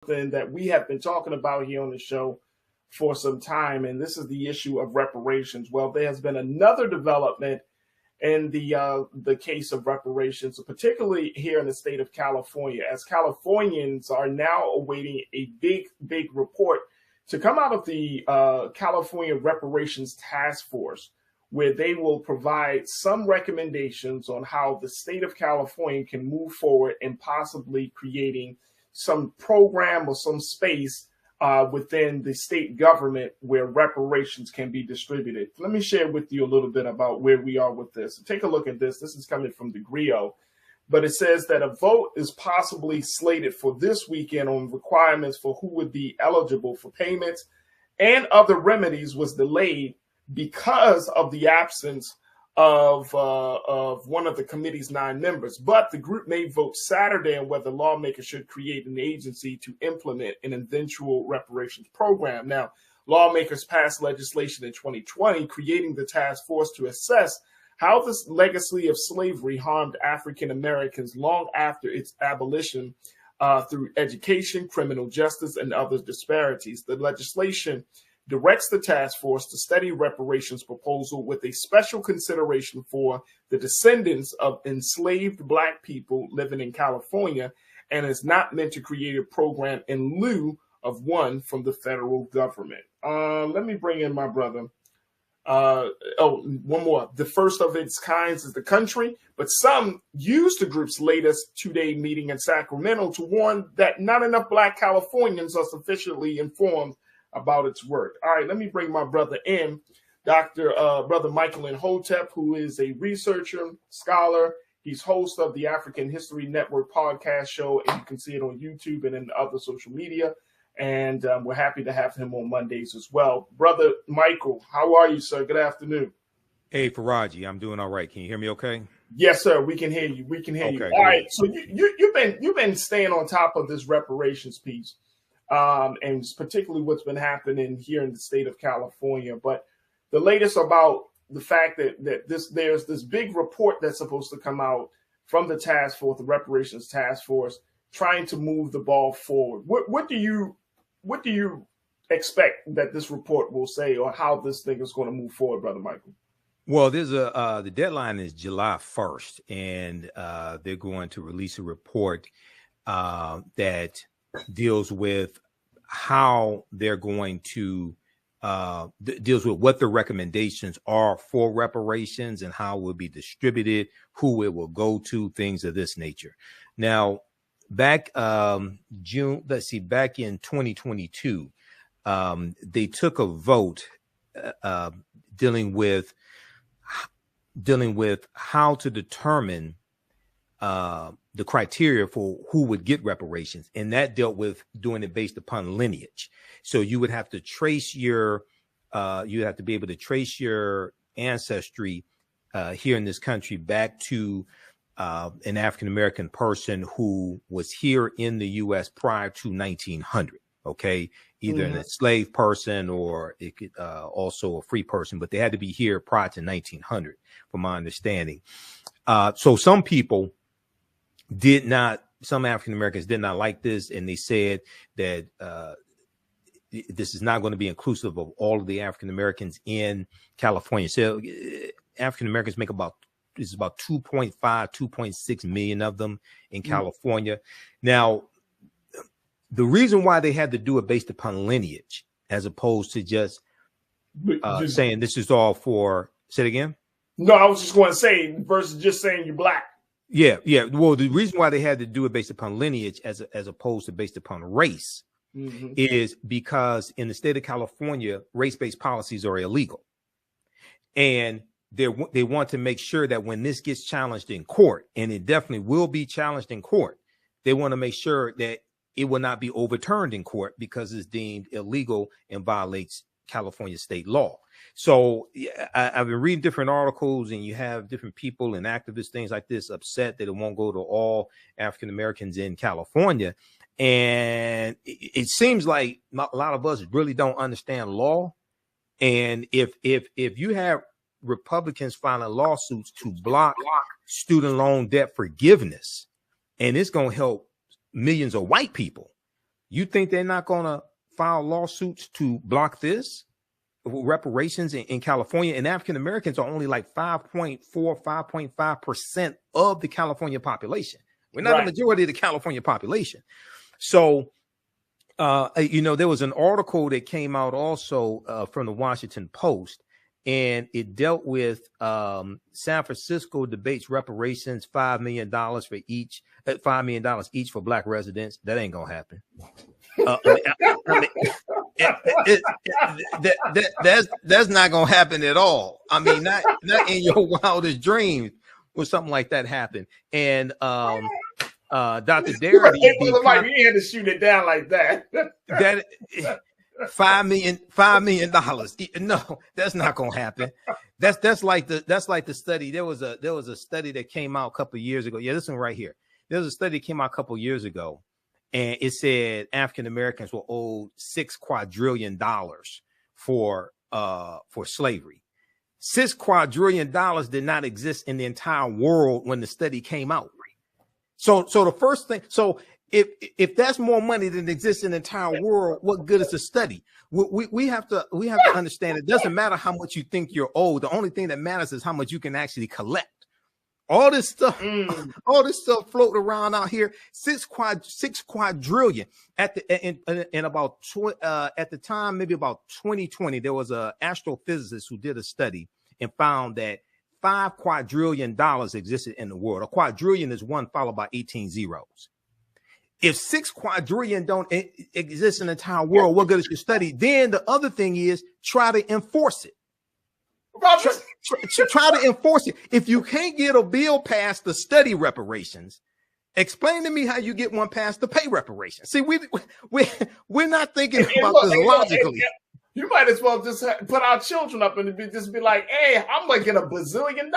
something that we have been talking about here on the show for some time, and this is the issue of reparations. Well, there has been another development in the case of reparations, particularly here in the state of California, as Californians are now awaiting a big report to come out of the California Reparations Taskforce, where they will provide some recommendations on how the state of California can move forward in possibly creating some program or some space within the state government where reparations can be distributed. Let me share with you a little bit about where we are with this. Take a look at this. This is coming from the Grio, but it says that a vote is possibly slated for this weekend on requirements for who would be eligible for payments and other remedies was delayed because of the absence of one of the committee's 9 members. But the group may vote Saturday on whether lawmakers should create an agency to implement an eventual reparations program. Now, lawmakers passed legislation in 2020 creating the task force to assess how this legacy of slavery harmed African Americans long after its abolition through education, criminal justice, and other disparities. The legislation directs the task force to study reparations proposal with a special consideration for the descendants of enslaved Black people living in California, and is not meant to create a program in lieu of one from the federal government. Let me bring in my brother. One more. The first of its kinds is the country, but some use the group's latest 2-day meeting in Sacramento to warn that not enough Black Californians are sufficiently informed about its work. All right, let me bring my brother in, Brother Michael Imhotep, who is a researcher, scholar. He's host of the African History Network podcast show, and you can see it on YouTube and in other social media. And we're happy to have him on Mondays as well. Brother Michael, how are you, sir? Good afternoon. Hey, Farajii, I'm doing all right. Can you hear me okay? Yes, sir. We can hear you. We can hear you. All right. So you've been staying on top of this reparations piece. And particularly what's been happening here in the state of California. But the latest about the fact that there's this big report that's supposed to come out from the task force, the reparations task force, trying to move the ball forward. What do you expect that this report will say, or how this thing is going to move forward, Brother Michael? Well, there's the deadline is July 1st, and they're going to release a report that deals with how they're going to deals with what the recommendations are for reparations and how it will be distributed, who it will go to, things of this nature. Now, back in 2022, they took a vote dealing with how to determine the criteria for who would get reparations, and that dealt with doing it based upon lineage. So you would have to trace you have to be able to trace your ancestry here in this country back to an African-American person who was here in the U.S. prior to 1900. Okay, either an enslaved person or it could also a free person, but they had to be here prior to 1900, from my understanding. So some African Americans did not like this, and they said that this is not going to be inclusive of all of the African Americans in California. So African Americans make about 2.5, 2.6 million of them in California. Now, the reason why they had to do it based upon lineage, as opposed to just saying this is all for, say it again? No, I was just going to say, versus just saying you're Black. Yeah. Well, the reason why they had to do it based upon lineage as opposed to based upon race is because in the state of California, race-based policies are illegal. And they want to make sure that when this gets challenged in court, and it definitely will be challenged in court, they want to make sure that it will not be overturned in court because it's deemed illegal and violates California state law. So I've been reading different articles, and you have different people and activists, things like this, upset that it won't go to all African Americans in California. And it seems like a lot of us really don't understand law. And if you have Republicans filing lawsuits to block student loan debt forgiveness, and it's going to help millions of white people, You think they're not going to file lawsuits to block this? Reparations in California, and African Americans are only like 5.5% of the California population. We're not the majority of the California population. So, there was an article that came out also from the Washington Post, and it dealt with San Francisco debates reparations, $5 million for each, $5 million each for Black residents. That ain't gonna happen. That's not gonna happen at all. I mean, not in your wildest dreams will something like that happen. And Dr. Darity, you had to shoot it down like that. That $5 million. No, that's not gonna happen. That's like the study. There was a study that came out a couple of years ago. Yeah, this one right here. There was a study that came out a couple of years ago. And it said African Americans were owed $6 quadrillion for slavery. $6 quadrillion did not exist in the entire world when the study came out. So the first thing, if that's more money than exists in the entire world, what good is the study? We have to understand it doesn't matter how much you think you're owed. The only thing that matters is how much you can actually collect. All this stuff floating around out here. Six quadrillion at the time, maybe about 2020, there was a astrophysicist who did a study and found that $5 quadrillion existed in the world. A quadrillion is 1 followed by 18 zeros. If 6 quadrillion don't exist in the entire world, what good is your study? Then the other thing is try to enforce it. Try to enforce it. If you can't get a bill passed to study reparations, explain to me how you get one passed to pay reparations. See, we're not thinking about this logically. You might as well just put our children up and just be like, "Hey, I'm making $1 bazillion."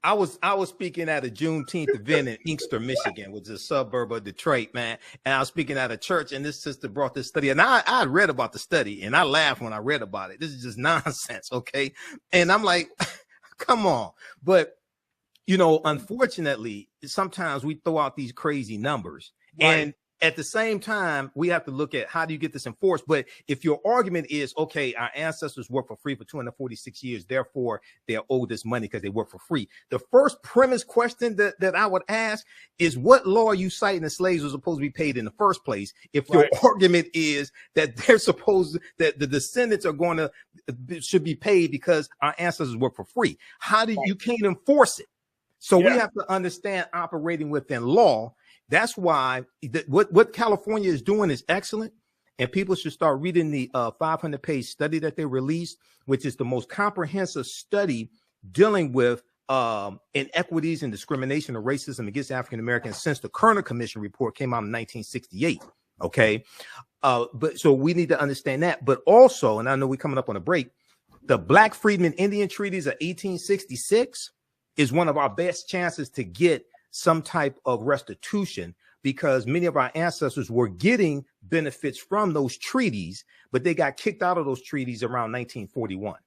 I was speaking at a Juneteenth event in Inkster, Michigan, which is a suburb of Detroit, man. And I was speaking at a church, and this sister brought this study, and I read about the study, and I laughed when I read about it. This is just nonsense, okay? And I'm like, come on. But unfortunately, sometimes we throw out these crazy numbers, and at the same time, we have to look at how do you get this enforced. But if your argument is, okay, our ancestors worked for free for 246 years, therefore they're owed this money because they work for free. The first premise question that I would ask is, what law are you citing that slaves were supposed to be paid in the first place? If your argument is that that the descendants should be paid because our ancestors work for free, how do you can't enforce it? So we have to understand operating within law. That's why what California is doing is excellent, and people should start reading the 500-page study that they released, which is the most comprehensive study dealing with inequities and discrimination or racism against African Americans since the Kerner Commission report came out in 1968. Okay, but so we need to understand that, but also, and I know we're coming up on a break, the Black Freedmen Indian Treaties of 1866 is one of our best chances to get some type of restitution, because many of our ancestors were getting benefits from those treaties, but they got kicked out of those treaties around 1941.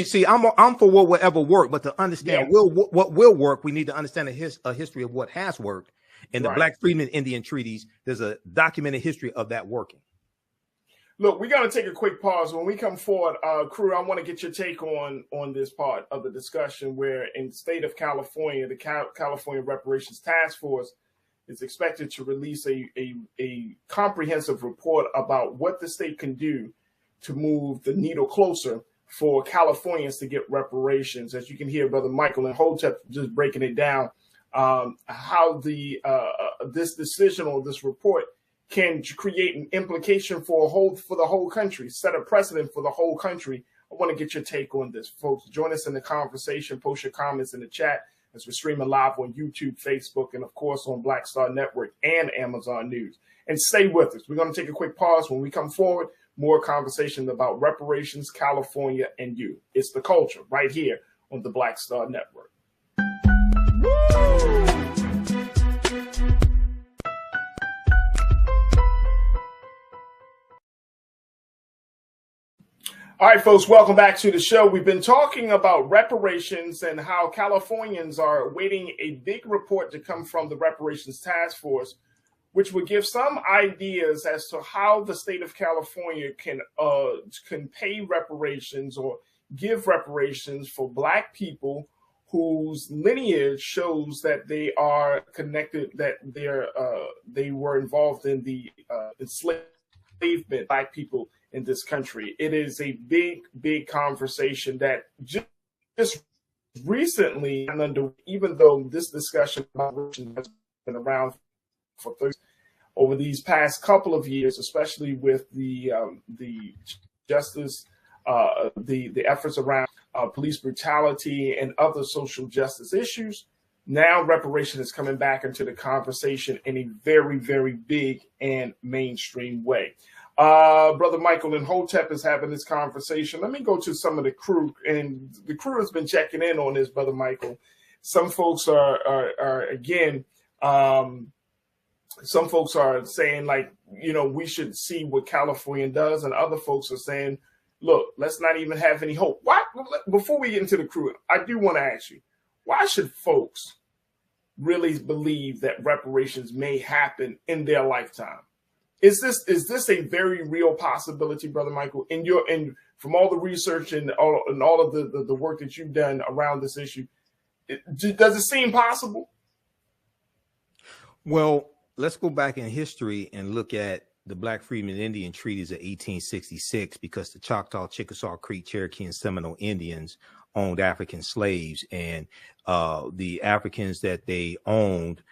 See, I'm for what will ever work, but to understand what will work, we need to understand a history of what has worked. And the Black Freedmen Indian Treaties, there's a documented history of that working. Look, we got to take a quick pause. When we come forward, crew, I want to get your take on this part of the discussion where in the state of California, the California Reparations Taskforce is expected to release a comprehensive report about what the state can do to move the needle closer for Californians to get reparations. As you can hear, Brother Michael Imhotep just breaking it down, how this decision or this report can create an implication for the whole country, set a precedent for the whole country. I want to get your take on this, folks. Join us in the conversation. Post your comments in the chat as we're streaming live on YouTube, Facebook, and of course on Black Star Network and Amazon News. And stay with us. We're going to take a quick pause. When we come forward, more conversation about reparations, California, and you. It's the culture right here on the Black Star Network. All right, folks, welcome back to the show. We've been talking about reparations and how Californians are awaiting a big report to come from the Reparations Taskforce, which would give some ideas as to how the state of California can pay reparations or give reparations for Black people whose lineage shows that they are connected, that they were involved in the enslavement Black people in this country. It is a big conversation that just recently, and even though this discussion has been around for 30 over these past couple of years, especially with the justice, the efforts around police brutality and other social justice issues, now reparation is coming back into the conversation in a very big and mainstream way. Brother Michael Imhotep is having this conversation. Let me go to some of the crew, and the crew has been checking in on this, Brother Michael. Some folks are again, some folks are saying, like, you know, we should see what California does, and other folks are saying, look, let's not even have any hope. Why? Before we get into the crew, I do want to ask you, why should folks really believe that reparations may happen in their lifetime? Is this a very real possibility, Brother Michael? And from all the research and all of the work that you've done around this issue, does it seem possible? Well, let's go back in history and look at the Black Freedmen Indian Treaties of 1866, because the Choctaw, Chickasaw, Creek, Cherokee, and Seminole Indians owned African slaves, and the Africans that they owned,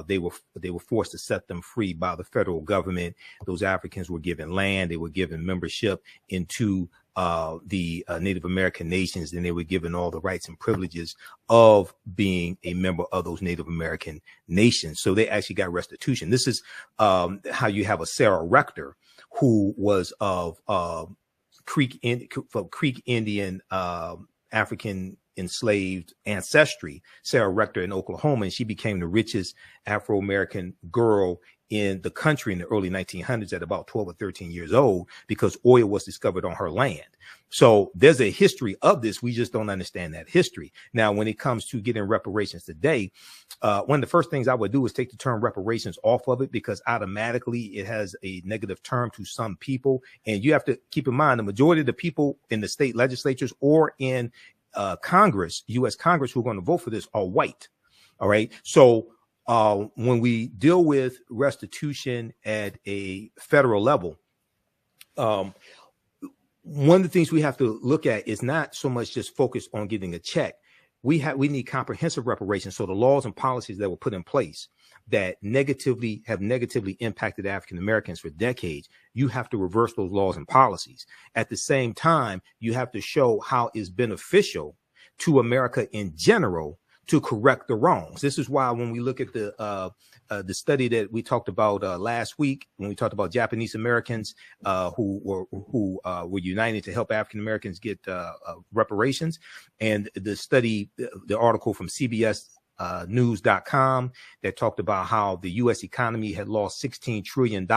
they were forced to set them free by the federal government. Those Africans were given land, they were given membership into the Native American nations, and they were given all the rights and privileges of being a member of those Native American nations. So they actually got restitution. This is how you have a Sarah Rector, who was of Creek Indian African enslaved ancestry, Sarah Rector in Oklahoma, and she became the richest Afro-American girl in the country in the early 1900s at about 12 or 13 years old, because oil was discovered on her land. So there's a history of this. We just don't understand that history. Now, when it comes to getting reparations today, one of the first things I would do is take the term reparations off of it, because automatically it has a negative term to some people. And you have to keep in mind, the majority of the people in the state legislatures or in Congress, U.S. Congress, who are going to vote for this are white. All right. So when we deal with restitution at a federal level, one of the things we have to look at is not so much just focus on getting a check. We need comprehensive reparations. So the laws and policies that were put in place that have negatively impacted African Americans for decades, you have to reverse those laws and policies. At the same time, you have to show how it's beneficial to America in general to correct the wrongs. This is why when we look at the study that we talked about last week, when we talked about Japanese Americans who were united to help African Americans get reparations, and the study, the article from CBS news.com that talked about how the U.S. economy had lost $16 trillion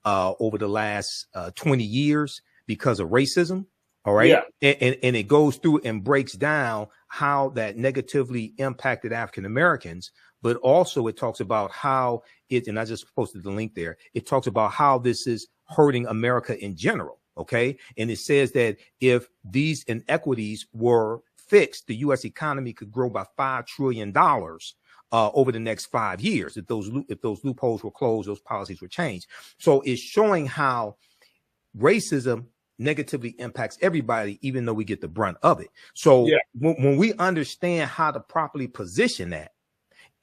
over the last 20 years because of racism. All right. Yeah. And it goes through and breaks down how that negatively impacted African Americans, but also it talks about how and I just posted the link there. It talks about how this is hurting America in general. OK, and it says that if these inequities were fixed, the U.S. economy could grow by $5 trillion over the next 5 years. If those loopholes were closed, those policies were changed. So it's showing how racism negatively impacts everybody, even though we get the brunt of it. So yeah, when we understand how to properly position that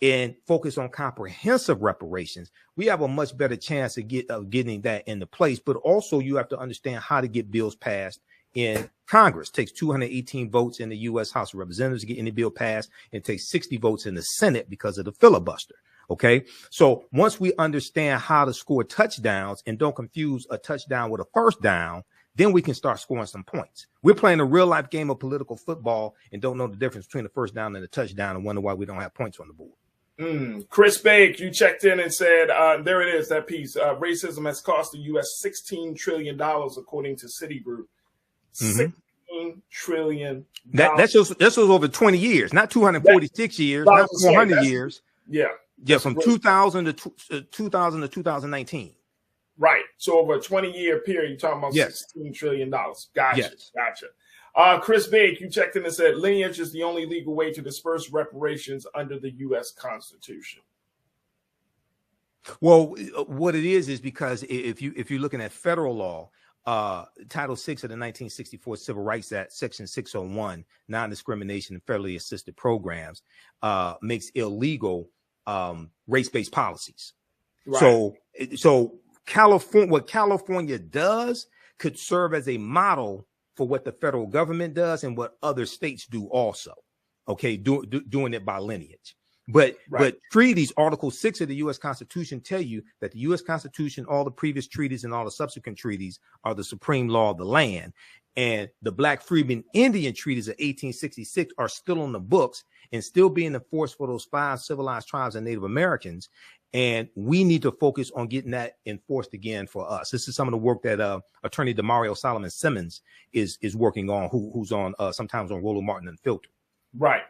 and focus on comprehensive reparations, we have a much better chance of getting that into place. But also you have to understand how to get bills passed in Congress. It takes 218 votes in the U.S. House of Representatives to get any bill passed. It takes 60 votes in the Senate because of the filibuster. OK, so once we understand how to score touchdowns and don't confuse a touchdown with a first down, then we can start scoring some points. We're playing a real life game of political football and don't know the difference between the first down and the touchdown and wonder why we don't have points on the board. Chris Bake, you checked in and said, there it is, that piece. Racism has cost the U.S. $16 trillion, according to Citigroup. $16 trillion. This was over 20 years, not 246 years, not 400 years. Yeah. Yeah, from 2000 to 2019. Right. So over a 20-year period, you're talking about $16 trillion. Gotcha. Yes. Gotcha. Chris Big, you checked in and said lineage is the only legal way to disperse reparations under the U.S. Constitution. Well, what it is because if you're looking at federal law, Title VI of the 1964 Civil Rights Act, Section 601, non-discrimination and federally assisted programs, makes illegal race-based policies. Right. So California, what California does could serve as a model for what the federal government does and what other states do also. Okay, doing it by lineage. But treaties, Article 6 of the U.S. Constitution tell you that the U.S. Constitution, all the previous treaties and all the subsequent treaties are the supreme law of the land. And the Black Freedmen Indian treaties of 1866 are still on the books and still being enforced for those 5 civilized tribes and Native Americans. And we need to focus on getting that enforced again for us. This is some of the work that Attorney Demario Solomon Simmons is working on, who's on sometimes on Roland Martin Unfiltered. Right.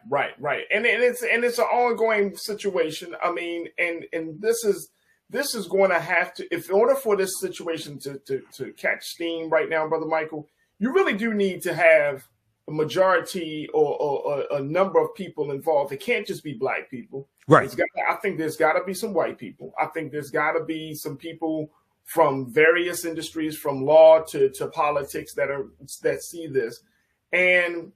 And it's an ongoing situation. I mean, and this is going to have to, if in order for this situation to catch steam right now, Brother Michael, you really do need to have a majority or a number of people involved. It can't just be Black people. Right. I think there's got to be some white people. I think there's got to be some people from various industries, from law to politics that see this. And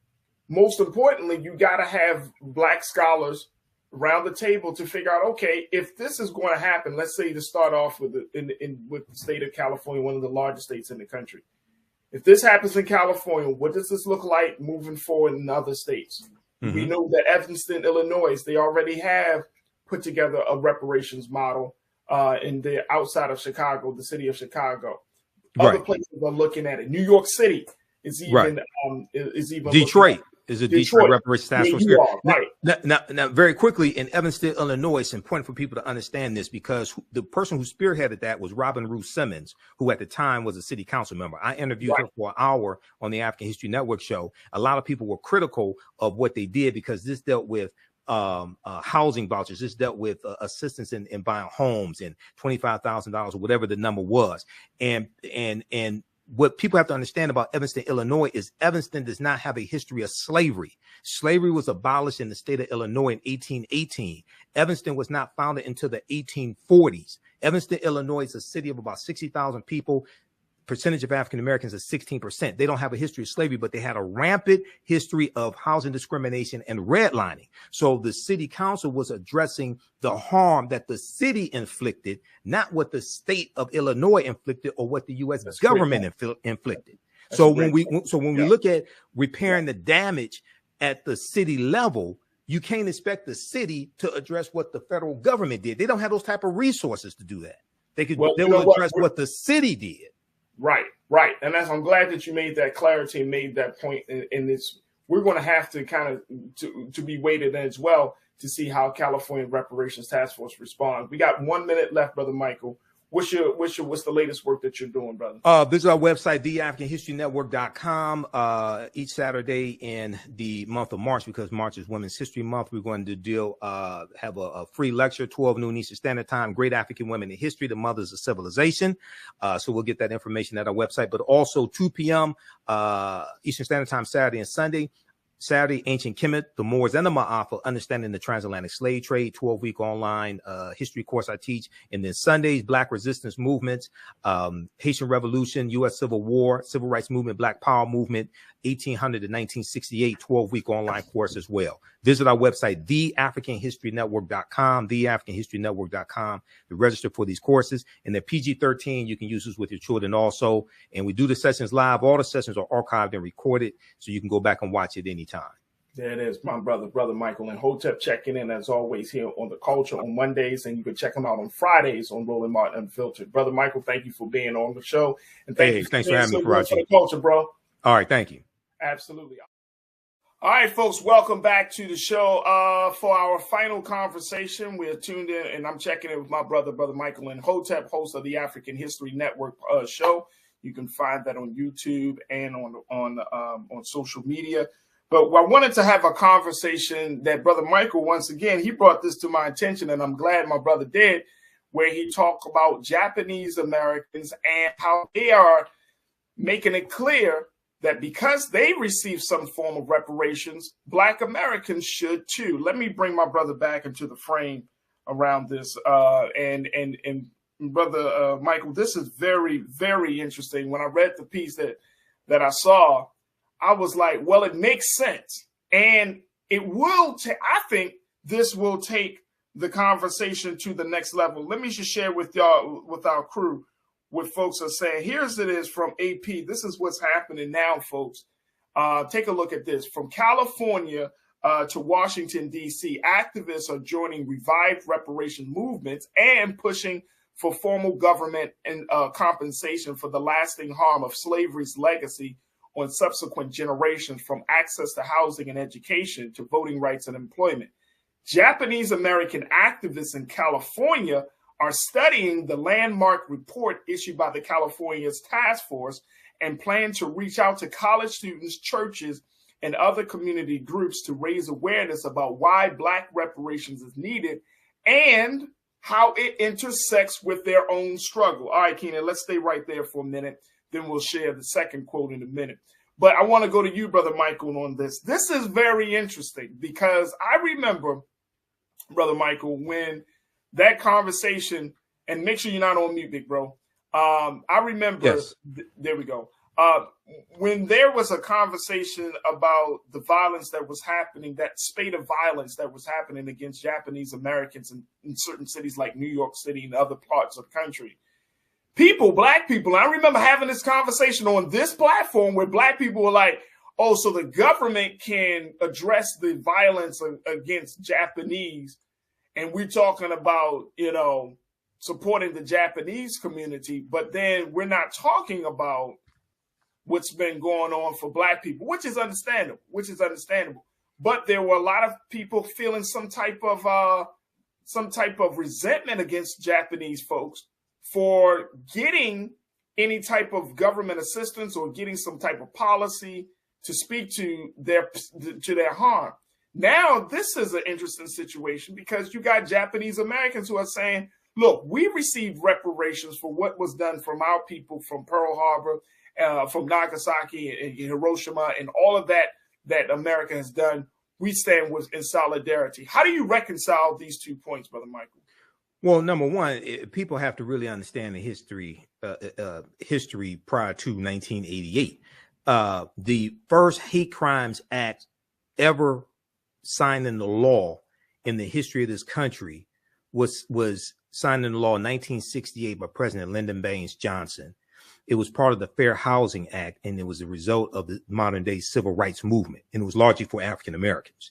most importantly, you got to have Black scholars around the table to figure out, okay, if this is going to happen, let's say to start off with the state of California, one of the largest states in the country. If this happens in California, what does this look like moving forward in other states? Mm-hmm. We know that Evanston, Illinois, they already have put together a reparations model in the outside of Chicago, the city of Chicago. Other places are looking at it. New York City is even Detroit. Is a Detroit Reparations Taskforce. Right. Now, very quickly, in Evanston, Illinois, it's important for people to understand this because the person who spearheaded that was Robin Ruth Simmons, who at the time was a city council member. I interviewed her for an hour on the African History Network show. A lot of people were critical of what they did because this dealt with housing vouchers. This dealt with assistance in buying homes and $25,000 or whatever the number was. And what people have to understand about Evanston, Illinois is Evanston does not have a history of slavery. Slavery was abolished in the state of Illinois in 1818. Evanston was not founded until the 1840s. Evanston, Illinois is a city of about 60,000 people. Percentage of African Americans is 16%. They don't have a history of slavery, but they had a rampant history of housing discrimination and redlining. So the city council was addressing the harm that the city inflicted, not what the state of Illinois inflicted or what the U.S. government inflicted. So when we look at repairing the damage at the city level, you can't expect the city to address what the federal government did. They don't have those type of resources to do that. They will address what the city did. Right. And I'm glad that you made that clarity and made that point. And we're going to have to kind of to be weighted in as well to see how California Reparations Taskforce responds. We got 1 minute left, Brother Michael. What's the latest work that you're doing, brother? Visit our website, theafricanhistorynetwork.com. Each Saturday in the month of March, because March is Women's History Month, we're going to have a free lecture, 12 noon Eastern Standard Time, Great African Women in History, the Mothers of Civilization. So we'll get that information at our website, but also 2 p.m. Eastern Standard Time, Saturday and Sunday. Saturday, Ancient Kemet, the Moors and the Ma'afa, Understanding the Transatlantic Slave Trade, 12-week online history course I teach. And then Sundays, Black Resistance Movements, Haitian Revolution, U.S. Civil War, Civil Rights Movement, Black Power Movement, 1800 to 1968, 12-week online course as well. Visit our website, theafricanhistorynetwork.com, theafricanhistorynetwork.com to register for these courses. And they're PG-13. You can use this with your children also. And we do the sessions live. All the sessions are archived and recorded, so you can go back and watch it anytime. There it is, my brother Michael Imhotep checking in as always here on The Culture on Mondays, and you can check him out on Fridays on Roland Martin Unfiltered. Brother Michael, thank you for being on the show, and thanks for having me, Farajii. For The Culture, bro. All right, thank you. Absolutely. All right, folks, welcome back to the show. For our final conversation, we're tuned in, and I'm checking in with my brother Michael Imhotep, host of the African History Network show. You can find that on YouTube and on social media. But I wanted to have a conversation that Brother Michael, once again, he brought this to my attention, and I'm glad my brother did, where he talked about Japanese Americans and how they are making it clear that because they receive some form of reparations, Black Americans should too. Let me bring my brother back into the frame around this. And Brother Michael, this is very, very interesting. When I read the piece that I saw, I was like, well, it makes sense. And it will I think this will take the conversation to the next level. Let me just share with y'all, with our crew, what folks are saying. Here's it is from AP. This is what's happening now, folks. Take a look at this. From California to Washington, D.C., activists are joining revived reparation movements and pushing for formal government and compensation for the lasting harm of slavery's legacy on subsequent generations, from access to housing and education to voting rights and employment. Japanese American activists in California are studying the landmark report issued by the California's task force and plan to reach out to college students, churches, and other community groups to raise awareness about why Black reparations is needed and how it intersects with their own struggle. All right, Keenan, let's stay right there for a minute. Then we'll share the second quote in a minute. But I want to go to you, Brother Michael, on this. This is very interesting because I remember, Brother Michael, when that conversation, and make sure you're not on mute, big bro. I remember, yes. There we go. When there was a conversation about the violence that was happening, that spate of violence that was happening against Japanese Americans in certain cities like New York City and other parts of the country, Black people, I remember having this conversation on this platform where Black people were like, oh, so the government can address the violence against Japanese. And we're talking about, supporting the Japanese community, but then we're not talking about what's been going on for Black people, which is understandable. But there were a lot of people feeling some type of resentment against Japanese folks for getting any type of government assistance or getting some type of policy to speak to their harm. Now, this is an interesting situation because you got Japanese Americans who are saying, look, we received reparations for what was done from our people from Pearl Harbor, from Nagasaki and Hiroshima, and all of that America has done. We stand in solidarity. How do you reconcile these 2 points, Brother Michael? Well, number one, people have to really understand the history prior to 1988. The first hate crimes act ever signed into law in the history of this country was signed into law in 1968 by President Lyndon Baines Johnson. It was part of the Fair Housing Act, and it was a result of the modern day civil rights movement, and it was largely for African Americans.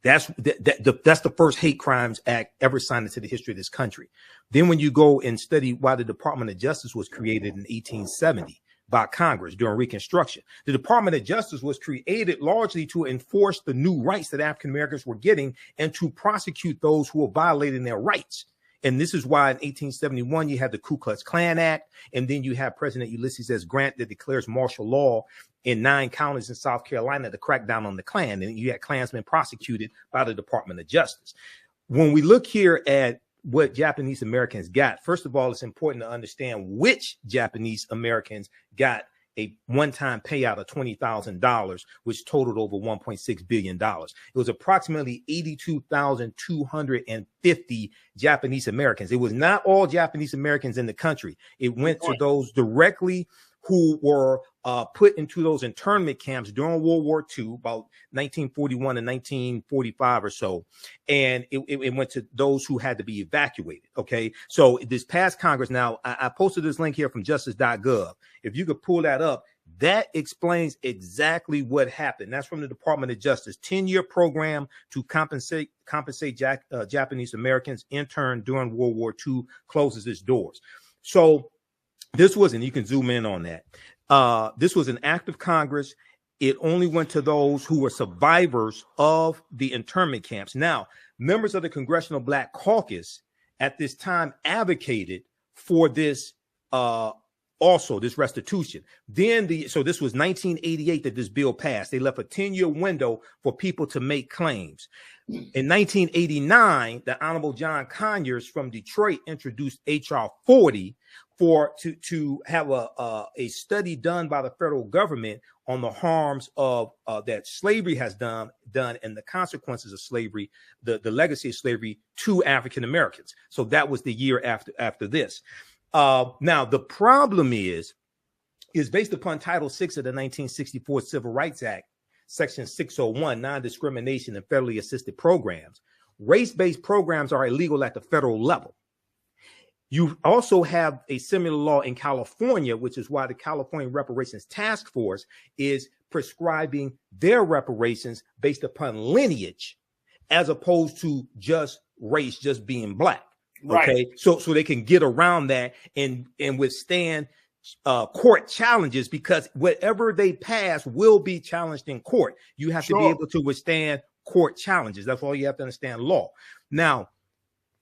That's the first hate crimes act ever signed into the history of this country. Then when you go and study why the Department of Justice was created in 1870 by Congress during Reconstruction, the Department of Justice was created largely to enforce the new rights that African Americans were getting and to prosecute those who were violating their rights. And this is why in 1871, you had the Ku Klux Klan Act. And then you have President Ulysses S. Grant that declares martial law in 9 counties in South Carolina to crack down on the Klan. And you had Klansmen prosecuted by the Department of Justice. When we look here at what Japanese Americans got, first of all, it's important to understand which Japanese Americans got a one-time payout of $20,000, which totaled over $1.6 billion. It was approximately 82,250 Japanese Americans. It was not all Japanese Americans in the country. It went to those directly who were put into those internment camps during World War II, about 1941 and 1945 or so. And it went to those who had to be evacuated. Okay. So this past Congress, now I posted this link here from justice.gov. If you could pull that up, that explains exactly what happened. That's from the Department of Justice, 10-year program to compensate Japanese Americans interned during World War II closes its doors. So this was, and you can zoom in on that. This was an act of Congress. It only went to those who were survivors of the internment camps. Now, members of the Congressional Black Caucus at this time advocated for this also this restitution. Then so this was 1988 that this bill passed. They left a 10-year window for people to make claims. In 1989, the Honorable John Conyers from Detroit introduced H.R. 40 to have a study done by the federal government on the harms of that slavery has done and the consequences of slavery, the legacy of slavery to African Americans. So that was the year after this. Now the problem is based upon Title VI of the 1964 Civil Rights Act, Section 601, non-discrimination and federally assisted programs. Race-based programs are illegal at the federal level. You also have a similar law in California, which is why the California Reparations Taskforce is prescribing their reparations based upon lineage, as opposed to just race, just being black. Right. Okay, so they can get around that and withstand court challenges, because whatever they pass will be challenged in court. You have to be able to withstand court challenges. That's all you have to understand law. Now,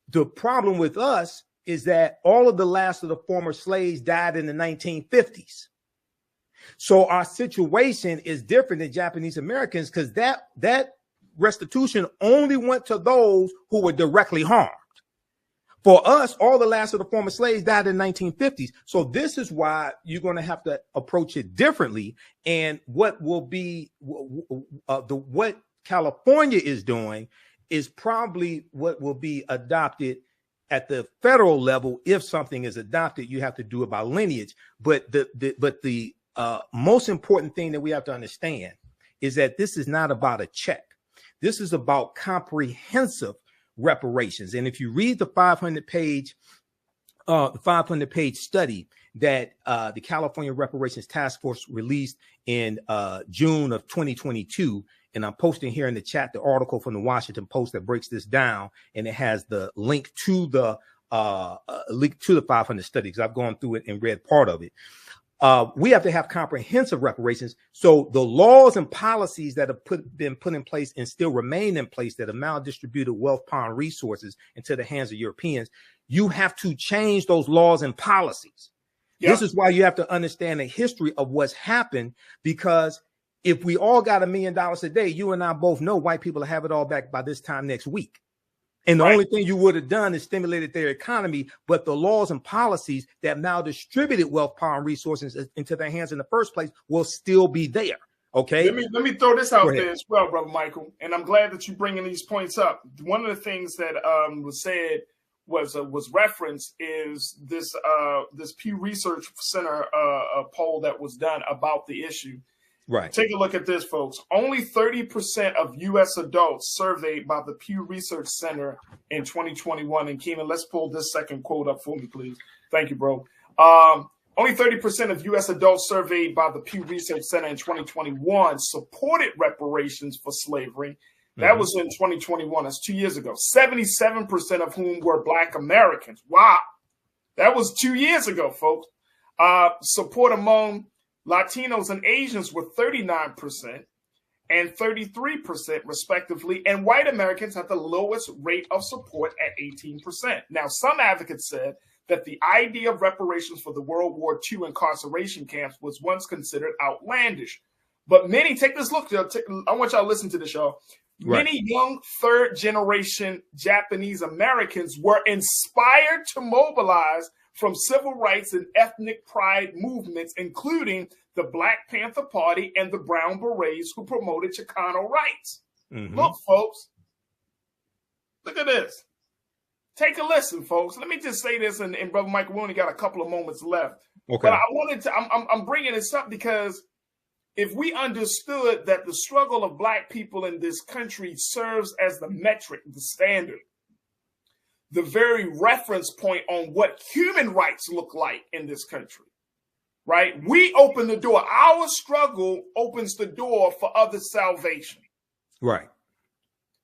the problem with us is that all of the last of the former slaves died in the 1950s. So our situation is different than Japanese Americans, because that restitution only went to those who were directly harmed. For us, all the last of the former slaves died in the 1950s. So this is why you're going to have to approach it differently. And what will be what California is doing is probably what will be adopted at the federal level. If something is adopted, you have to do it by lineage. But the most important thing that we have to understand is that this is not about a check. This is about comprehensive reparations. And if you read the 500-page study that the California Reparations Taskforce released in June of 2022, and I'm posting here in the chat the article from the Washington Post that breaks this down, and it has the link to the 500 study, because I've gone through it and read part of it. We have to have comprehensive reparations. So the laws and policies that have been put in place and still remain in place that have maldistributed wealth, power, and resources into the hands of Europeans, you have to change those laws and policies. Yep. This is why you have to understand the history of what's happened, because if we all got $1 million a day, you and I both know white people will have it all back by this time next week. And the only thing you would have done is stimulated their economy, but the laws and policies that now distributed wealth, power, and resources into their hands in the first place will still be there. Okay. Let me throw this out there as well, Brother Michael. And I'm glad that you're bringing these points up. One of the things that was said was referenced is this Pew Research Center poll that was done about the issue. Right. Take a look at this, folks. Only 30% of U.S. adults surveyed by the Pew Research Center in 2021. And Keenan, let's pull this second quote up for me, please. Thank you, bro. Only 30% of U.S. adults surveyed by the Pew Research Center in 2021 supported reparations for slavery. That was in 2021. That's 2 years ago. 77% of whom were Black Americans. Wow. That was 2 years ago, folks. Support among Latinos and Asians were 39% and 33% respectively, and white Americans had the lowest rate of support at 18%. Now, some advocates said that the idea of reparations for the World War II incarceration camps was once considered outlandish. But many, take this look, I want y'all to listen to this, y'all. Right. Many young third-generation Japanese Americans were inspired to mobilize from civil rights and ethnic pride movements, including the Black Panther Party and the Brown Berets, who promoted Chicano rights. Look, folks. Look at this. Take a listen, folks. Let me just say this, and Brother Michael, we only got a couple of moments left. Okay. But I'm bringing this up because if we understood that the struggle of Black people in this country serves as the metric, the standard, the very reference point on what human rights look like in this country, right? We open the door. Our struggle opens the door for other salvation. Right.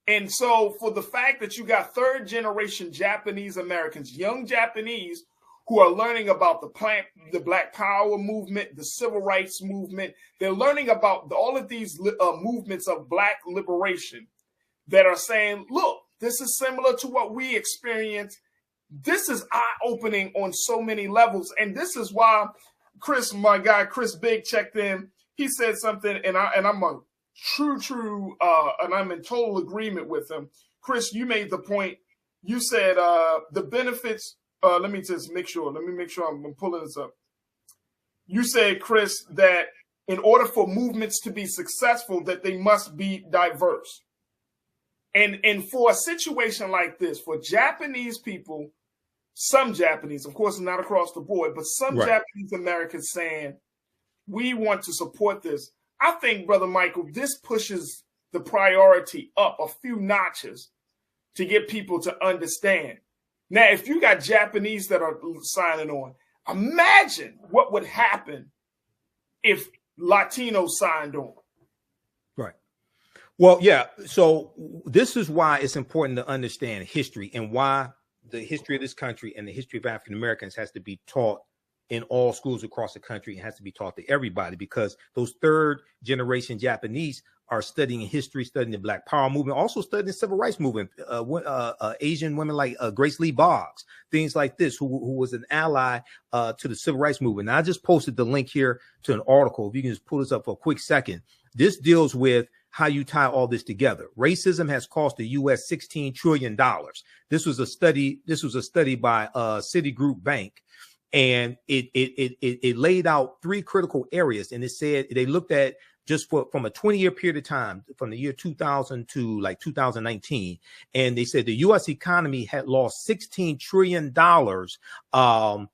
And so for the fact that you got third generation Japanese Americans, young Japanese who are learning about the Black Power movement, the civil rights movement, they're learning about all of these movements of Black liberation that are saying, look, this is similar to what we experience. This is eye-opening on so many levels. And this is why Chris, my guy, Chris Big checked in. He said something, and I'm a true, and I'm in total agreement with him. Chris, you made the point. You said the benefits. Let me just make sure. Let me make sure I'm pulling this up. You said, Chris, that in order for movements to be successful, that they must be diverse. And for a situation like this, for Japanese people, some Japanese, of course, not across the board, but some Japanese Americans saying, we want to support this. I think, Brother Michael, this pushes the priority up a few notches to get people to understand. Now, if you got Japanese that are signing on, imagine what would happen if Latinos signed on. Right. Well, yeah. So this is why it's important to understand history and why the history of this country and the history of African Americans has to be taught in all schools across the country. It has to be taught to everybody, because those third generation Japanese are studying history, studying the Black Power movement, also studying the Civil Rights movement. Asian women like Grace Lee Boggs, things like this, who was an ally to the Civil Rights movement. Now, I just posted the link here to an article. If you can just pull this up for a quick second. This deals with how you tie all this together. Racism has cost the U.S. $16 trillion. This was a study by Citigroup Bank. And it laid out three critical areas. And it said they looked at just from a 20-year period of time, from the year 2000 to like 2019. And they said the U.S. economy had lost $16 trillion because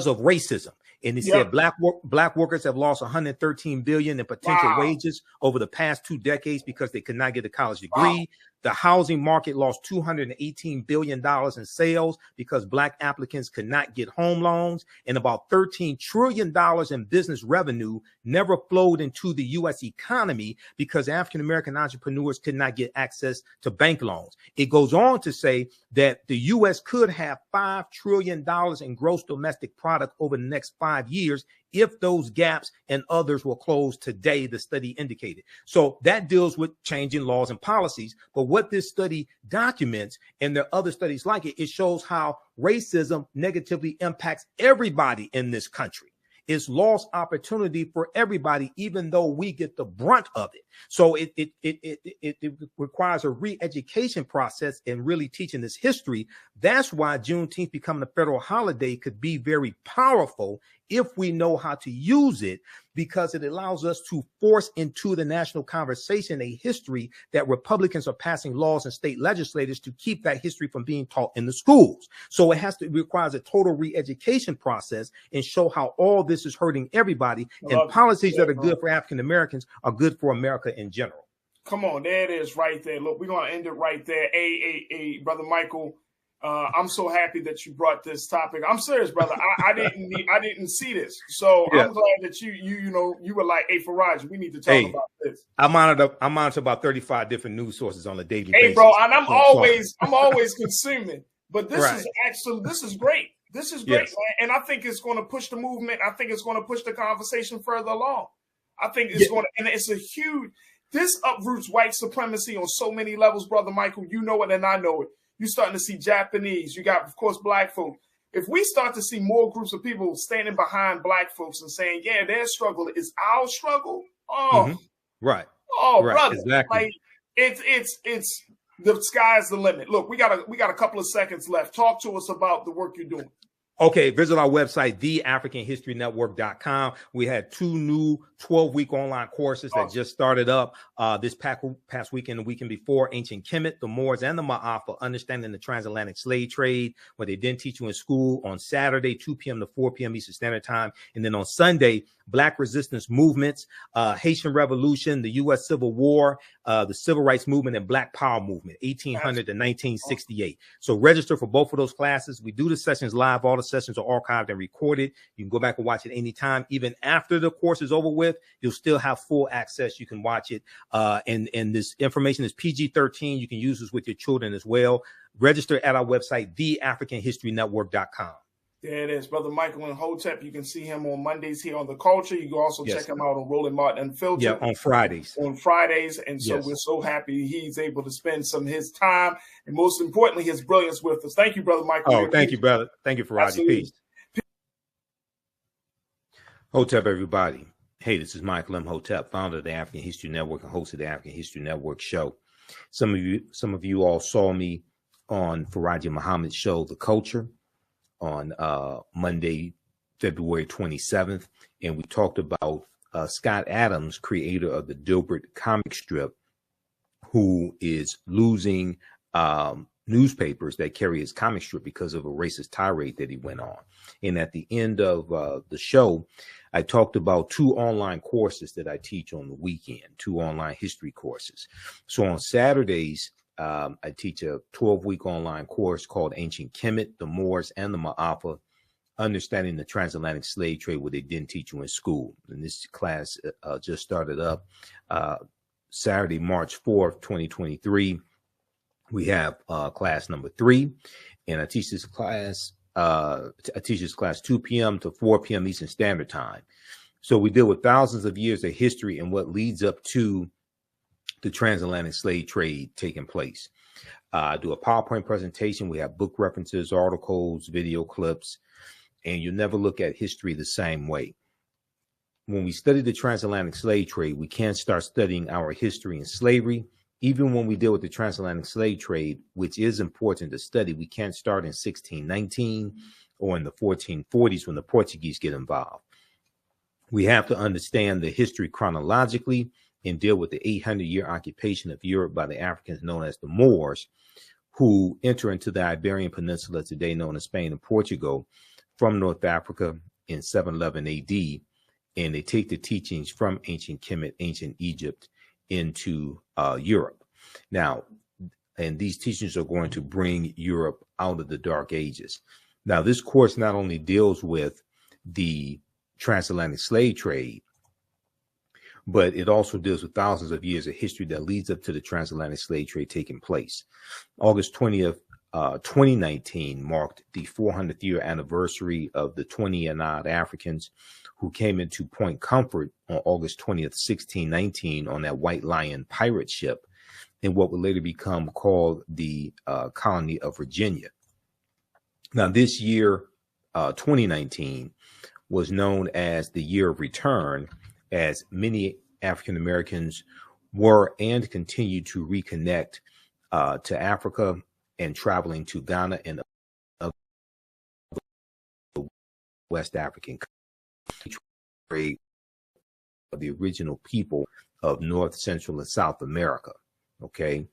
of racism. And they said black workers have lost $113 billion in potential wages over the past 2 decades because they could not get a college degree. The housing market lost $218 billion in sales because Black applicants could not get home loans, and about $13 trillion in business revenue never flowed into the U.S. economy because African-American entrepreneurs could not get access to bank loans. It goes on to say that the U.S. could have $5 trillion in gross domestic product over the next 5 years if those gaps and others were closed today, the study indicated. So that deals with changing laws and policies. But what this study documents, and there are other studies like it, it shows how racism negatively impacts everybody in this country. It's lost opportunity for everybody, even though we get the brunt of it. So it requires a re-education process and really teaching this history. That's why Juneteenth becoming a federal holiday could be very powerful if we know how to use it, because it allows us to force into the national conversation a history that Republicans are passing laws and state legislators to keep that history from being taught in the schools. So it requires a total re-education process and show how all this is hurting everybody, and policies that are good for African Americans are good for America in general. Come on, there it is right there. Look, we're going to end it right there. Hey, Brother Michael, I'm so happy that you brought this topic. I'm serious, brother. I didn't see this, so I'm glad that you were like, hey, Farajii, we need to talk about this. I monitor about 35 different news sources on a daily basis. Hey, bro, and I'm always consuming. But this is great. This is great, man. And I think it's going to push the movement. I think it's going to push the conversation further along. I think it's going to, and it's a huge. This uproots white supremacy on so many levels, Brother Michael. You know it, and I know it. You're starting to see Japanese. You got, of course, Black folks. If we start to see more groups of people standing behind Black folks and saying, yeah, their struggle is our struggle. Brother. Exactly. Like, it's the sky's the limit. Look, we got a couple of seconds left. Talk to us about the work you're doing. Okay, visit our website, theafricanhistorynetwork.com. We had 2 new 12-week online courses that just started up this past weekend, the weekend before. Ancient Kemet, the Moors, and the Ma'af for understanding the transatlantic slave trade, where they didn't teach you in school, on Saturday, 2 p.m. to 4 p.m. Eastern Standard Time. And then on Sunday, Black resistance movements, Haitian Revolution, the U.S. Civil War, the Civil Rights Movement, and Black Power Movement, 1800 to 1968. So register for both of those classes. We do the sessions live. All the sessions are archived and recorded. You can go back and watch it anytime. Even after the course is over with, you'll still have full access. You can watch it. And this information is PG-13. You can use this with your children as well. Register at our website, theafricanhistorynetwork.com. There it is, Brother Michael Imhotep. You can see him on Mondays here on The Culture. You can also check him out on Roland Martin Unfiltered. Yeah, on Fridays. And so we're so happy he's able to spend some of his time and, most importantly, his brilliance with us. Thank you, Brother Michael. Oh, thank you, brother. Thank you, Farajii. Peace. Hotep, everybody. Hey, this is Michael Imhotep, founder of the African History Network and host of the African History Network show. Some of you all saw me on Farajii Muhammad's show, The Culture, on Monday, February 27th, and we talked about Scott Adams, creator of the Dilbert comic strip, who is losing newspapers that carry his comic strip because of a racist tirade that he went on. And at the end of the show, I talked about 2 online courses that I teach on the weekend, 2 online history courses. So on Saturdays, I teach a 12-week online course called Ancient Kemet, the Moors, and the Ma'afa, Understanding the Transatlantic Slave Trade, what they didn't teach you in school. And this class just started up Saturday, March 4th, 2023. We have class number 3, and I teach this class 2 p.m. to 4 p.m. Eastern Standard Time. So we deal with thousands of years of history and what leads up to the transatlantic slave trade taking place. I do a PowerPoint presentation. We have book references, articles, video clips, and you never look at history the same way. When we study the transatlantic slave trade, we can't start studying our history in slavery. Even when we deal with the transatlantic slave trade, which is important to study, we can't start in 1619 or in the 1440s when the Portuguese get involved. We have to understand the history chronologically and deal with the 800-year occupation of Europe by the Africans known as the Moors, who enter into the Iberian Peninsula, today known as Spain and Portugal, from North Africa in 711 AD, and they take the teachings from ancient Kemet, ancient Egypt, into Europe. Now, and these teachings are going to bring Europe out of the Dark Ages. Now, this course not only deals with the transatlantic slave trade, but it also deals with thousands of years of history that leads up to the transatlantic slave trade taking place. August 20th, 2019 marked the 400th year anniversary of the 20 and odd Africans who came into Point Comfort on August 20th, 1619 on that White Lion pirate ship in what would later become called the colony of Virginia. Now, this year, 2019, was known as the year of return, as many African Americans were and continue to reconnect to Africa and traveling to Ghana and other West African countries, of the original people of North, Central, and South America. Okay.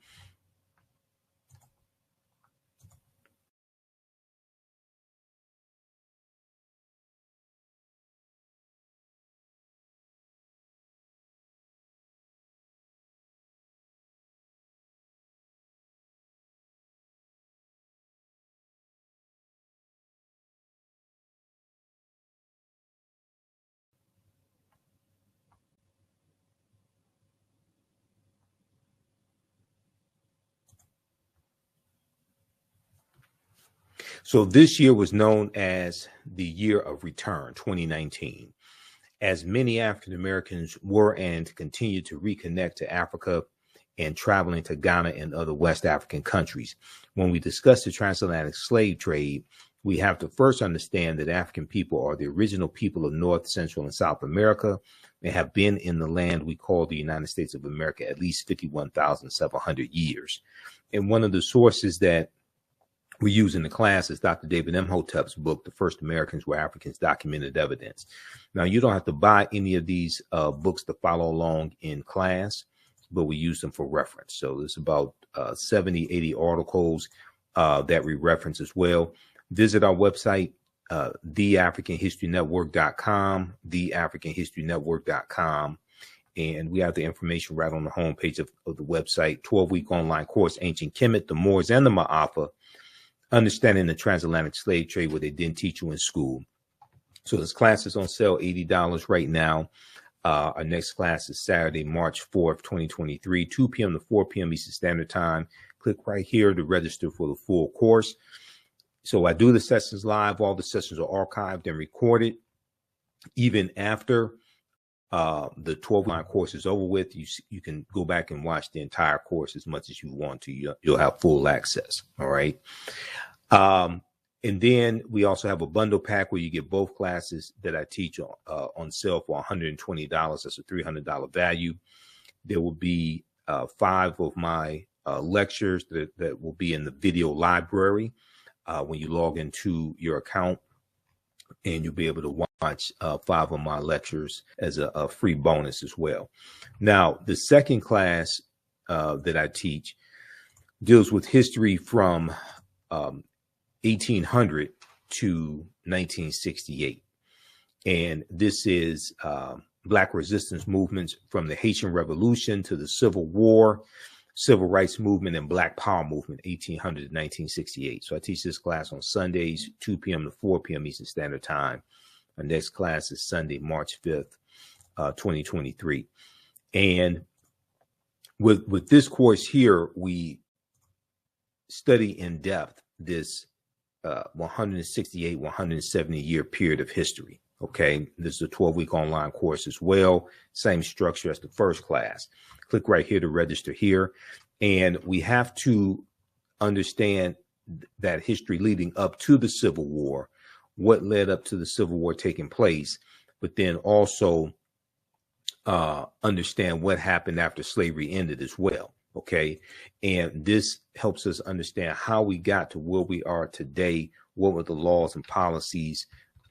So this year was known as the year of return, 2019, as many African Americans were and continue to reconnect to Africa and traveling to Ghana and other West African countries. When we discuss the transatlantic slave trade, we have to first understand that African people are the original people of North, Central, and South America and have been in the land we call the United States of America at least 51,700 years. And one of the sources that we use in the class is Dr. David Imhotep's book, The First Americans Were Africans, Documented Evidence. Now, you don't have to buy any of these books to follow along in class, but we use them for reference. So there's about 70, 80 articles that we reference as well. Visit our website, theafricanhistorynetwork.com, theafricanhistorynetwork.com. And we have the information right on the homepage of the website. 12-week online course, Ancient Kemet, the Moors, and the Ma'afa, Understanding the Transatlantic Slave Trade, what they didn't teach you in school. So this class is on sale, $80 right now. Our next class is Saturday, March 4th, 2023, 2 p.m. to 4 p.m. Eastern Standard Time. Click right here to register for the full course. So I do the sessions live. All the sessions are archived and recorded. Even after the 12-line course is over with, you can go back and watch the entire course as much as you want to. You'll have full access. All right. And then we also have a bundle pack where you get both classes that I teach on sale for $120. That's a $300 value. There will be 5 of my lectures that will be in the video library when you log into your account, and you'll be able to watch 5 of my lectures as a free bonus as well. Now, the second class that I teach deals with history from 1800 to 1968. And this is Black resistance movements from the Haitian Revolution to the Civil War, Civil Rights Movement, and Black Power Movement, 1800 to 1968. So I teach this class on Sundays, 2 p.m. to 4 p.m. Eastern Standard Time. Our next class is Sunday, March 5th, 2023. And with this course here, we study in depth this 168, 170 year period of history. Okay, this is a 12-week online course as well. Same structure as the first class. Click right here to register here. And we have to understand that history leading up to the Civil War, what led up to the Civil War taking place, but then also understand what happened after slavery ended as well. Okay, and this helps us understand how we got to where we are today. What were the laws and policies?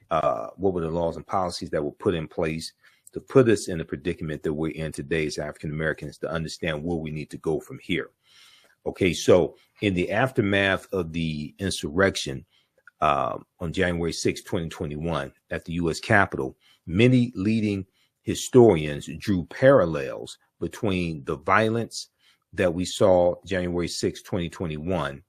What were the laws and policies that were put in place to put us in the predicament that we're in today as African Americans, to understand where we need to go from here? Okay, so in the aftermath of the insurrection on January 6, 2021, at the U.S. Capitol, many leading historians drew parallels between the violence that we saw January 6, 2021,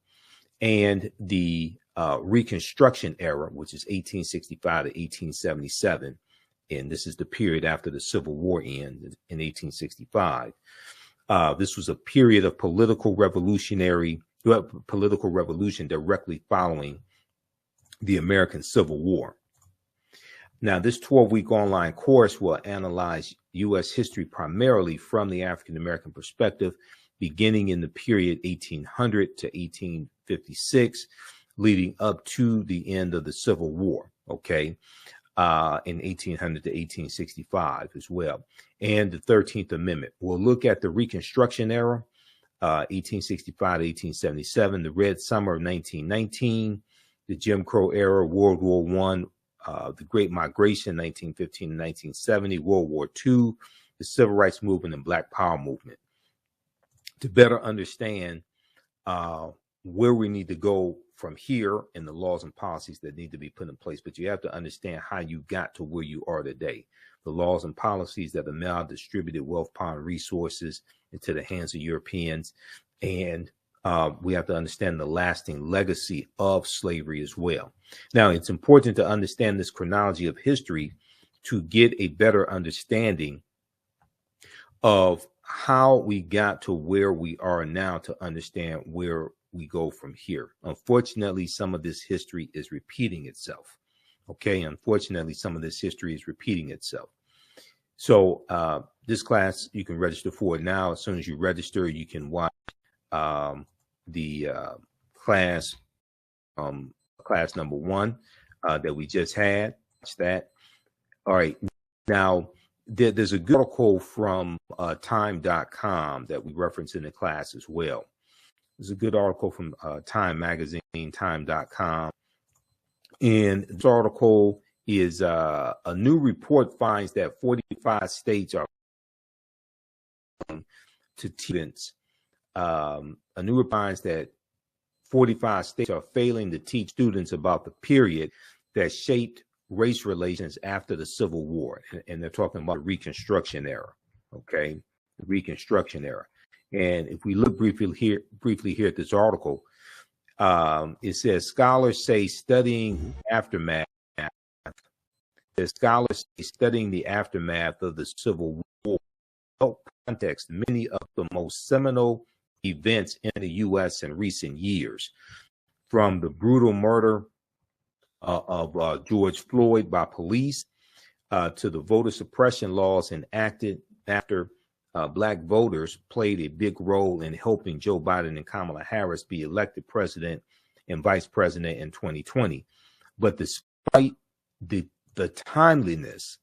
and the Reconstruction era, which is 1865 to 1877. And this is the period after the Civil War ended in 1865. This was a period of political revolution directly following the American Civil War. Now, this 12-week online course will analyze U.S. history primarily from the African American perspective, beginning in the period 1800 to 1856, leading up to the end of the Civil War, okay, in 1800 to 1865 as well, and the 13th Amendment. We'll look at the Reconstruction era, 1865 to 1877, the Red Summer of 1919, the Jim Crow era, World War I, the Great Migration, 1915 to 1970, World War II, the Civil Rights Movement, and Black Power Movement. To better understand where we need to go from here and the laws and policies that need to be put in place. But you have to understand how you got to where you are today. The laws and policies that have now distributed wealth, power, and resources into the hands of Europeans. And we have to understand the lasting legacy of slavery as well. Now, it's important to understand this chronology of history to get a better understanding of how we got to where we are now, to understand where we go from here. Unfortunately, some of this history is repeating itself. Okay, unfortunately, some of this history is repeating itself. So this class, you can register for it now. As soon as you register, you can watch the class number 1 that we just had. Watch that. All right. Now, there's a good article from time.com that we reference in the class as well. There's a good article from Time Magazine, time.com. And this article is a new report finds that 45 states are to students. A new report finds that 45 states are failing to teach students about the period that shaped race relations after the Civil War. And they're talking about the Reconstruction era. Okay, the Reconstruction era. And if we look briefly here at this article, it says scholars say studying the aftermath of the Civil War help context many of the most seminal events in the U.S. in recent years, from the brutal murder of George Floyd by police to the voter suppression laws enacted after Black voters played a big role in helping Joe Biden and Kamala Harris be elected president and vice president in 2020. But despite the timeliness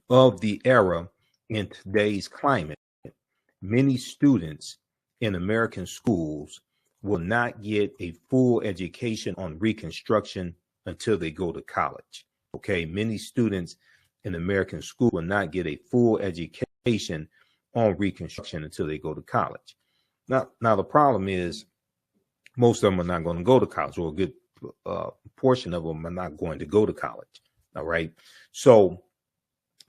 of the era in today's climate, many students in American schools will not get a full education on Reconstruction until they go to college. Okay, many students in American school will not get a full education on Reconstruction until they go to college. Now the problem is most of them are not going to go to college, or a good portion of them are not going to go to college. All right, so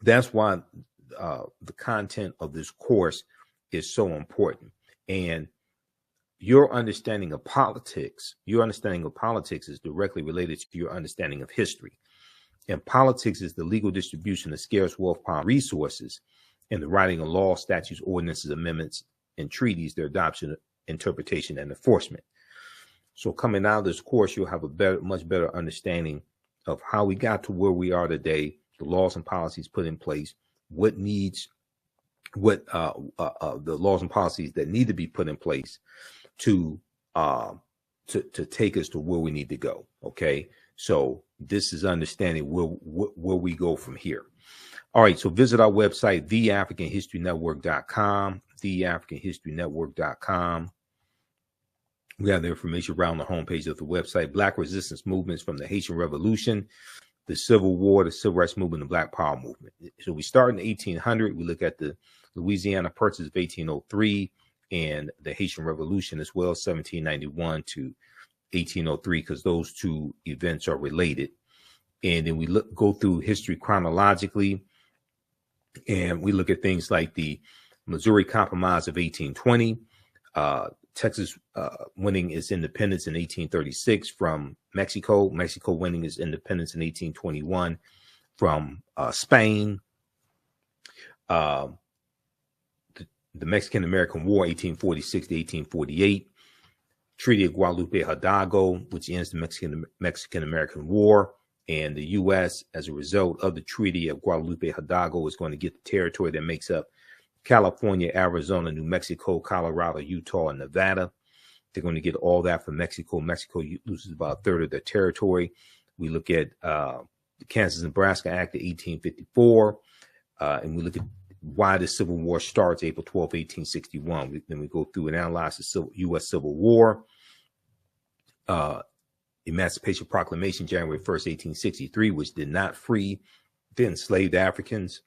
that's why the content of this course is so important. And your understanding of politics is directly related to your understanding of history. And politics is the legal distribution of scarce wealth, power, resources, and the writing of laws, statutes, ordinances, amendments, and treaties, their adoption, interpretation, and enforcement. So coming out of this course, you'll have a much better understanding of how we got to where we are today, the laws and policies put in place, the laws and policies that need to be put in place to take us to where we need to go. Okay, so this is understanding where we go from here. All right, so visit our website, theafricanhistorynetwork.com, theafricanhistorynetwork.com. We have the information around the homepage of the website. Black resistance movements from the Haitian Revolution, the Civil War, the Civil Rights Movement, the Black Power Movement. So we start in 1800. We look at the Louisiana Purchase of 1803 and the Haitian Revolution as well, 1791 to 1803, because those two events are related. And then we go through history chronologically, and we look at things like the Missouri Compromise of 1820, Texas winning its independence in 1836 from Mexico, Mexico winning its independence in 1821 from Spain, the Mexican-American War, 1846 to 1848, Treaty of Guadalupe Hidalgo, which ends the Mexican-American War, and the U.S., as a result of the Treaty of Guadalupe Hidalgo, is going to get the territory that makes up California, Arizona, New Mexico, Colorado, Utah, and Nevada. They're going to get all that from Mexico. Mexico loses about a third of their territory. We look at the Kansas-Nebraska Act of 1854, and we look at why the Civil War starts April 12, 1861. Then we go through and analyze the U.S. Civil War, Emancipation Proclamation, January 1st, 1863, which did not free the enslaved Africans.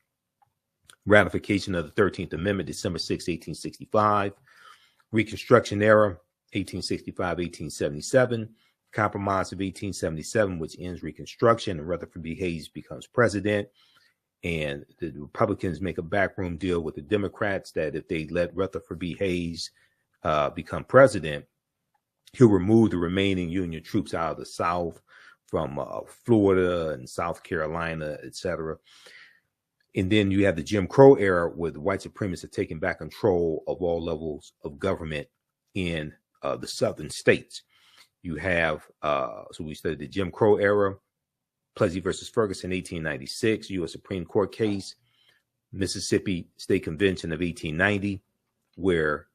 Ratification of the 13th Amendment, December 6, 1865. Reconstruction era, 1865-1877. Compromise of 1877, which ends Reconstruction, and Rutherford B. Hayes becomes president. And the Republicans make a backroom deal with the Democrats that if they let Rutherford B. Hayes become president, he'll remove the remaining Union troops out of the South from Florida and South Carolina, etc. And then you have the Jim Crow era, where the white supremacists are taking back control of all levels of government in the southern states. You have, so we studied the Jim Crow era, Plessy versus Ferguson, 1896, U.S. Supreme Court case, Mississippi State Convention of 1890, where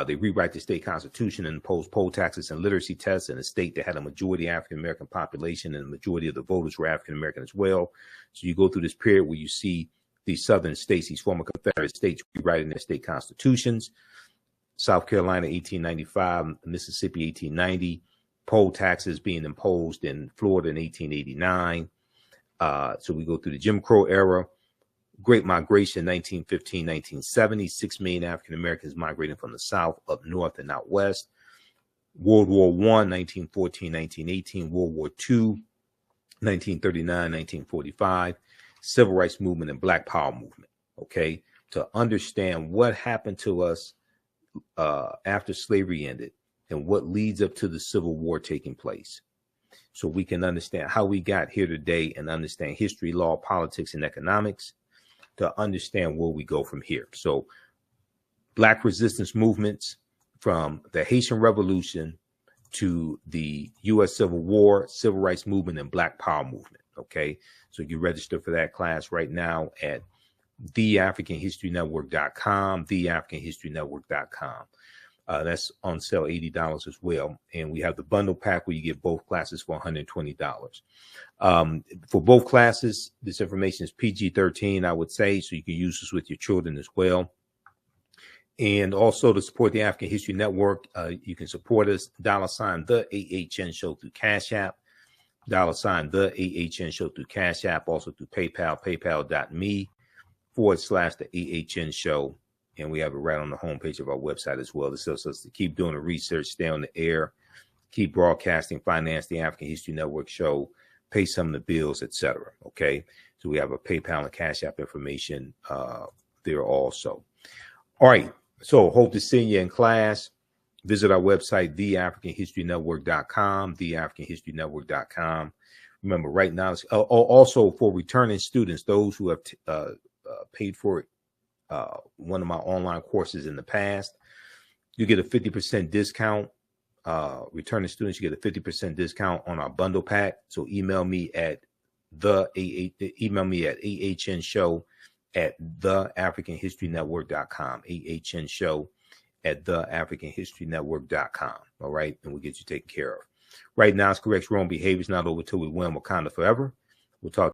they rewrite the state constitution and impose poll taxes and literacy tests in a state that had a majority African-American population, and the majority of the voters were African-American as well. So you go through this period where you see these southern states, these former Confederate states, rewriting their state constitutions. South Carolina, 1895, Mississippi, 1890, poll taxes being imposed in Florida in 1889. So we go through the Jim Crow era, Great Migration, 1915, 1970, 6 million African Americans migrating from the South up north and out west. World War I, 1914, 1918, World War II, 1939, 1945, Civil Rights Movement and Black Power Movement. Okay, to understand what happened to us after slavery ended and what leads up to the Civil War taking place, so we can understand how we got here today and understand history, law, politics, and economics, to understand where we go from here. So Black resistance movements from the Haitian Revolution to the U.S. Civil War, Civil Rights Movement, and Black Power Movement. Okay, so you register for that class right now at theafricanhistorynetwork.com, theafricanhistorynetwork.com. That's on sale, $80 as well. And we have the bundle pack where you get both classes for $120. For both classes, this information is PG-13, I would say, so you can use this with your children as well. And also to support the African History Network, you can support us, $ the AHN show through Cash App, $ the AHN show through Cash App, also through PayPal, paypal.me/the AHN show. And we have it right on the homepage of our website as well. This helps us to keep doing the research, stay on the air, keep broadcasting, finance the African History Network show, pay some of the bills, etc. Okay, so we have a PayPal and Cash App information there also. All right, so hope to see you in class. Visit our website, theafricanhistorynetwork.com, theafricanhistorynetwork.com. Remember, right now, also for returning students, those who have paid for it, one of my online courses in the past, you get a 50% discount. Returning students, you get a 50% discount on our bundle pack. So email me at ahnshow@theafricanhistorynetwork.com, ahnshow@theafricanhistorynetwork.com. All right, and we'll get you taken care of. Right now, it's correct wrong behavior is not over till we win Wakanda forever. We'll talk